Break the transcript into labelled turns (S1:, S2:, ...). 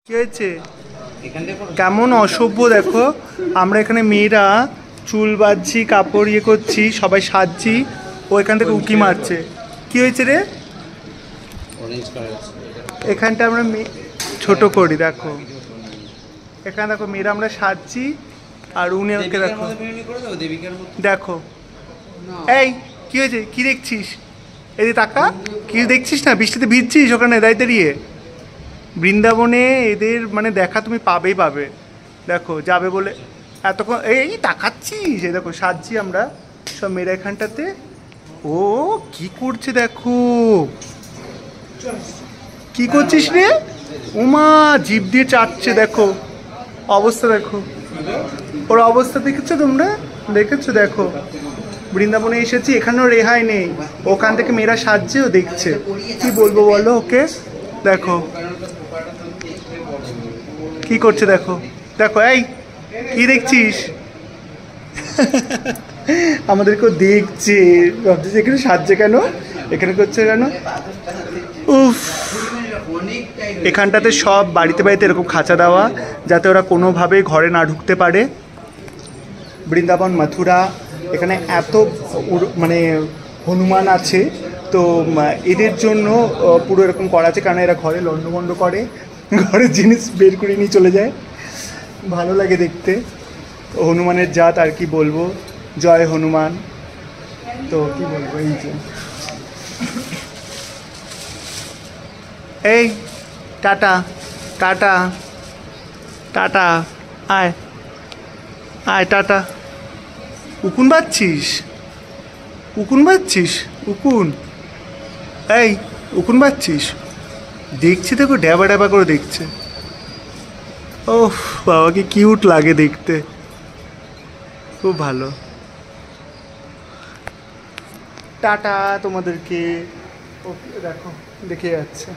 S1: কি হয়েছে? কেমন অসভ্য দেখো, আমরা এখানে মেয়েরা চুল বাঁধছি, কাপড় ইয়ে করছি, সবাই সাজছি, ও এখান থেকে উকি মারছে। কি হয়েছে রে? এখানটা আমরা ছোট করি, দেখো এখানে দেখো মেয়েরা আমরা সাজছি আর উনি ওকে দেখো দেখো। এই কি হয়েছে? কি দেখছিস? এই টাকা কি দেখছিস না? বৃষ্টিতে ভিজছিস ওখানে দাঁড়িয়ে দাঁড়িয়ে? বৃন্দাবনে এদের মানে দেখা তুমি পাবেই পাবে। দেখো যাবে বলে এতক্ষণ এই তাকাচ্ছিস, এই দেখো সাজছি আমরা সব মেয়েরা এখানটাতে। ও কি করছে দেখো, কি করছিস রে? উমা জিভ দিয়ে চাটছে, দেখো অবস্থা দেখো, ওর অবস্থা দেখেছো তোমরা? দেখেছো? দেখো বৃন্দাবনে এসেছি, এখানেও রেহাই নেই, ওখান থেকে মেয়েরা সাজছে ও দেখছে। কি বলবো বলো ওকে? দেখো কি করছে দেখো, দেখো এই কি দেখছিস? আমাদেরকেও দেখছে, ভাবছে এখানে সাজছে কেন, এখানে করছে কেন। উফ, এখানটাতে সব বাড়িতে বাড়িতে এরকম খাঁচা দেওয়া যাতে ওরা কোনোভাবে ঘরে না ঢুকতে পারে। বৃন্দাবন মথুরা এখানে এত মানে হনুমান আছে, তো এদের জন্য পুরো এরকম করা আছে, কারণ এরা ঘরে লন্ডভন্ড করে, ঘরের জিনিস বের করে নিয়ে চলে যায়। ভালো লাগে দেখতে, হনুমানের জাত আর কি বলবো, জয় হনুমান। তো কি বলবো, এই যে এই টাটা টাটা টাটা, আয় আয় টাটা। উকুন বাজছিস? উকুন বাজছিস? উকুন, এই উকুন বাজছিস? দেখছি দেখো ড্যাবা ড্যাবা করে দেখছে। ওহ বাবা কি কিউট লাগে দেখতে, খুব ভালো। টাটা তোমাদেরকে। ওকে দেখো দেখে যাচ্ছে।